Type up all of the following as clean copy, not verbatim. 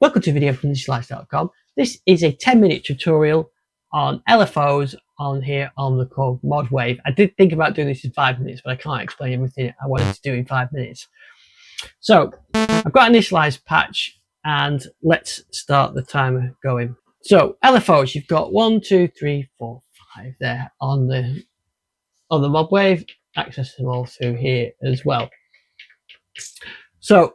Welcome to a video from digitalize.com. This is a 10-minute tutorial on LFOs on here on the Korg Modwave. I did think about doing this in 5 minutes, but I can't explain everything I wanted to do in 5 minutes. So I've got an initialized patch and let's start the timer going. So LFOs, you've got 1, 2, 3, 4, 5 there on the Modwave. Access them all through here as well. So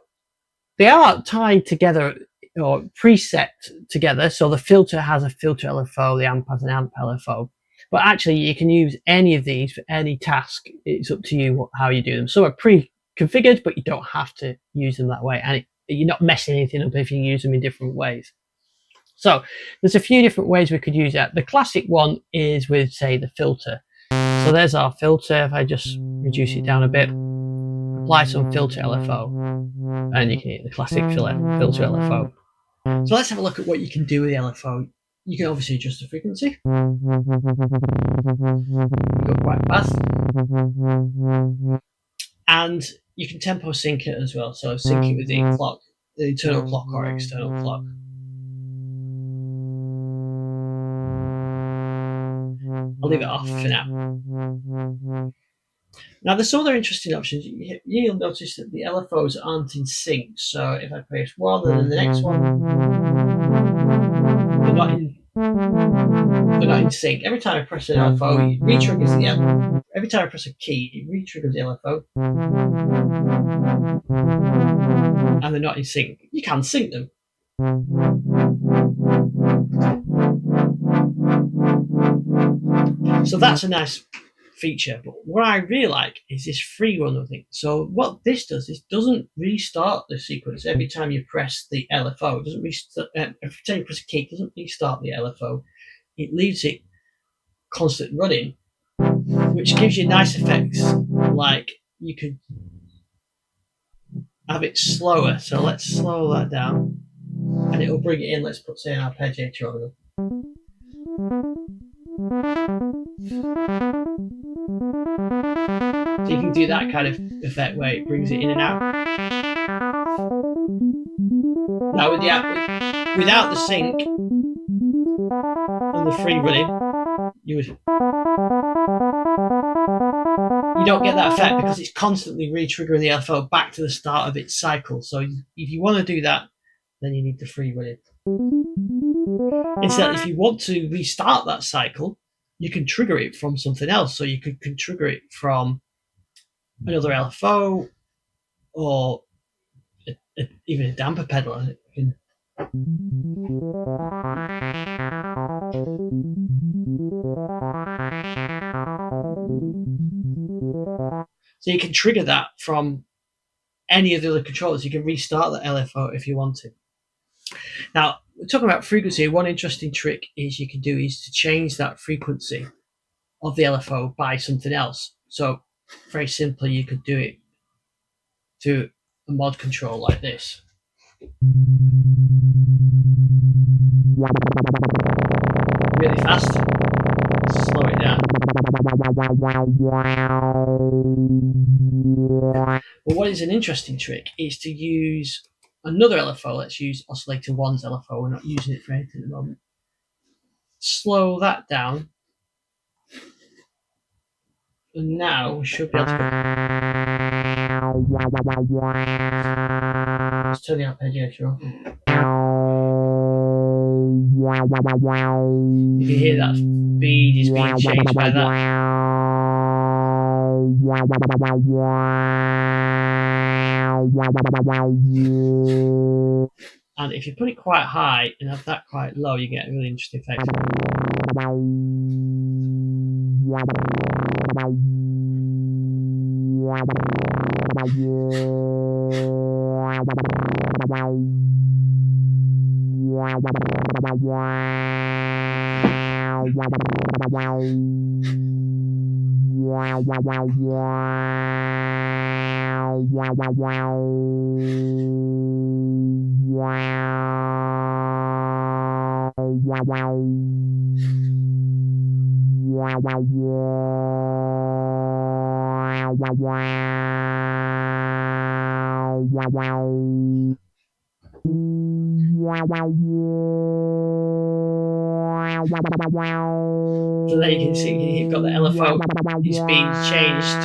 they are tied together or preset together. So the filter has a filter LFO, the amp has an amp LFO. But actually you can use any of these for any task. It's up to you how you do them. Some are pre-configured, but you don't have to use them that way. And you're not messing anything up if you use them in different ways. So there's a few different ways we could use that. The classic one is with, say, the filter. So there's our filter. If I just reduce it down a bit, apply some filter LFO, and you can hit the classic filter LFO. So let's have a look at what you can do with the LFO. You can obviously adjust the frequency. Go quite fast. And you can tempo sync it as well. So sync it with the clock, the internal clock or external clock. I'll leave it off for now. Now there's some other interesting options. You'll notice that the LFOs aren't in sync. So if I press one and then the next one, they're not in sync. Every time I press an LFO, it re-triggers the LFO. Every time I press a key, it re-triggers the LFO. And they're not in sync. You can sync them. So that's a nice feature, but what I really like is this free run thing. So what this does is doesn't restart the sequence every time you press the LFO. It doesn't restart every time you press a key. It doesn't restart the LFO. It leaves it constant running, which gives you nice effects. Like you could have it slower. So let's slow that down, and it will bring it in. Let's put say an arpeggiator on it. So you can do that kind of effect where it brings it in and out. Now without the sync and the free running, you don't get that effect because it's constantly re-triggering the LFO back to the start of its cycle. So if you want to do that, then you need the free running. Instead, if you want to restart that cycle, you can trigger it from something else. So you can trigger it from another LFO or even a damper pedal. So you can trigger that from any of the other controllers. You can restart the LFO if you want to. Now, we're talking about frequency. One interesting trick is you can do is to change that frequency of the LFO by something else. So very simply, you could do it through a mod control like this. Really fast. Slow it down. But what is an interesting trick is to use another LFO. Let's use oscillator 1's LFO. We're not using it for anything at the moment. Slow that down. And now we should be able to go. Let's turn the arpeggiator off. You can hear that speed is being changed by that. And if you put it quite high and have that quite low, you get a really interesting effect. So there you can see you've got the LFO is being changed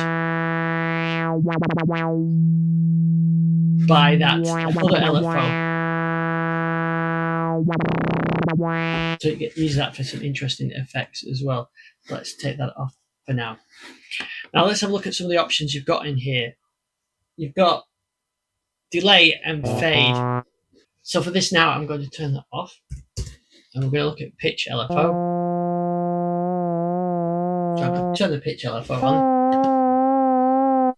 by that other LFO. So you get use that for some interesting effects as well. Let's take that off for now. Now let's have a look at some of the options you've got in here. You've got delay and fade. So for this now, I'm going to turn that off. And we're going to look at pitch LFO. So I'm going to turn the pitch LFO on.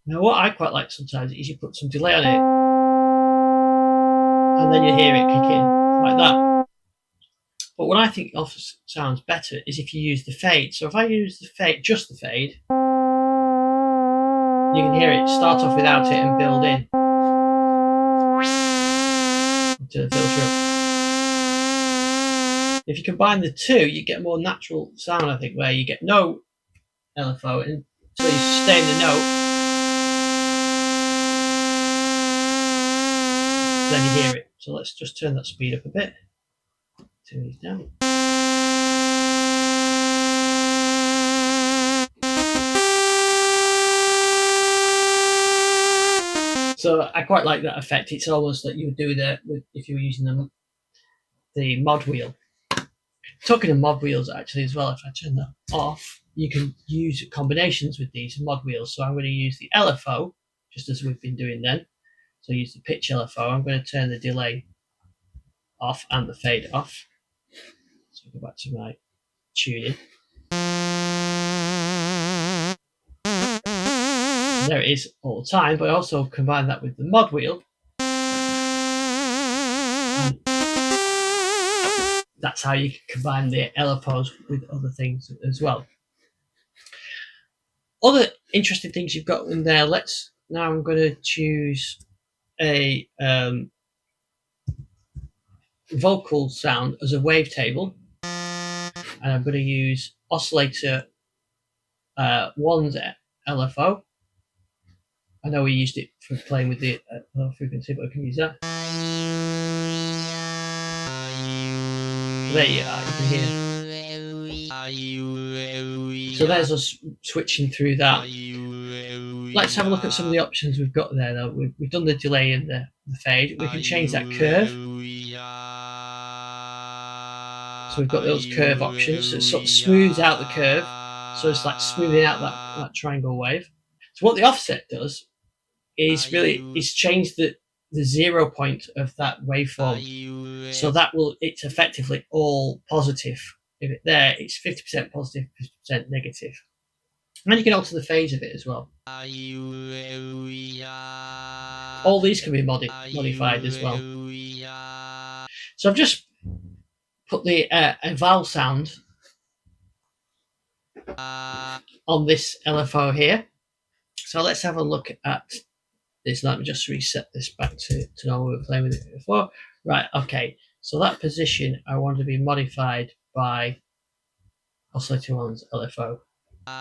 Now what I quite like sometimes is you put some delay on it. And then you hear it kick in like that. But what I think often sounds better is if you use the fade. So if I use the fade, just the fade, you can hear it start off without it and build in to the filter up. If you combine the two, you get a more natural sound, I think, where you get no LFO until you sustain the note. Then you hear it. So let's just turn that speed up a bit. Turn these down. So I quite like that effect. It's almost like you would do that if you were using the mod wheel. Talking of mod wheels actually as well, if I turn that off, you can use combinations with these mod wheels. So I'm going to use the LFO, just as we've been doing then. So use the pitch LFO. I'm going to turn the delay off and the fade off. So go back to my tuning. And there it is all the time, but I also combine that with the mod wheel. And that's how you can combine the LFOs with other things as well. Other interesting things you've got in there. Now I'm going to choose a vocal sound as a wavetable, and I'm going to use oscillator 1's LFO. I know we used it for playing with the low frequency, but I can use that. There you are, you can hear. So there's us switching through that. Let's have a look at some of the options we've got there though. We've done the delay and the fade. We can change that curve. So we've got those curve options. So it sort of smooths out the curve. So it's like smoothing out that triangle wave. So what the offset does is change the 0 point of that waveform. So it's effectively all positive. If it's 50% positive, 50% negative. And you can alter the phase of it as well. All these can be modified as well. So I've just put the eval sound on this LFO here. So let's have a look at this. Let me just reset this back to normal. We were playing with it before. Right, okay. So that position I want to be modified by oscillator 1's LFO. So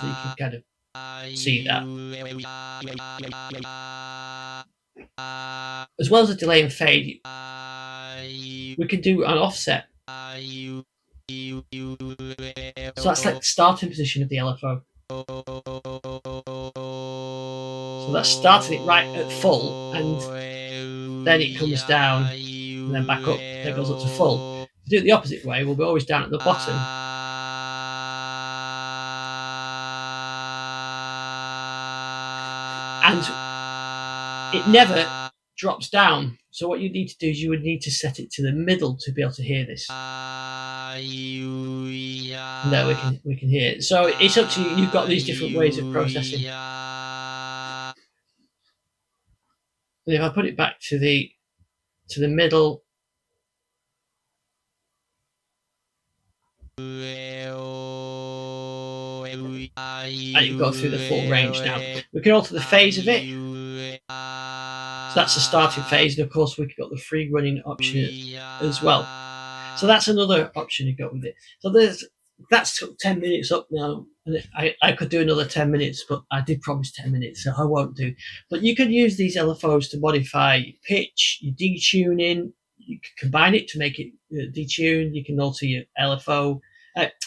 you can kind of see that. As well as a delay and fade, we can do an offset. So that's like the starting position of the LFO. So that's starting it right at full, and then it comes down and then back up, then it goes up to full. If we do it the opposite way, we'll be always down at the bottom. And it never drops down. So what you need to do is you would need to set it to the middle to be able to hear this. There we can hear it. So it's up to you. You've got these different ways of processing. And if I put it back to the middle, and you go through the full range now. We can alter the phase of it. So that's the starting phase, and of course we've got the free running option as well. So that's another option you got with it. So that's took 10 minutes up now. I could do another 10 minutes, but I did promise 10 minutes, so I won't do. But you can use these LFOs to modify your pitch, your detuning. You can combine it to make it detune. You can alter your LFO.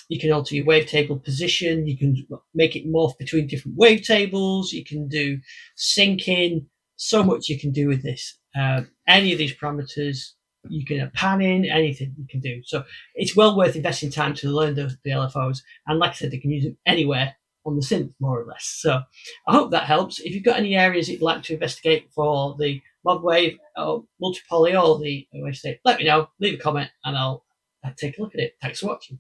You can alter your wavetable position. You can make it morph between different wavetables. You can do syncing. So much you can do with this. Any of these parameters, you can pan in, anything you can do. So it's well worth investing time to learn the LFOs. And like I said, they can use them anywhere on the synth, more or less. So I hope that helps. If you've got any areas you'd like to investigate for the Modwave or multipoly or the Wavestate, let me know, leave a comment, and I'll take a look at it. Thanks for watching.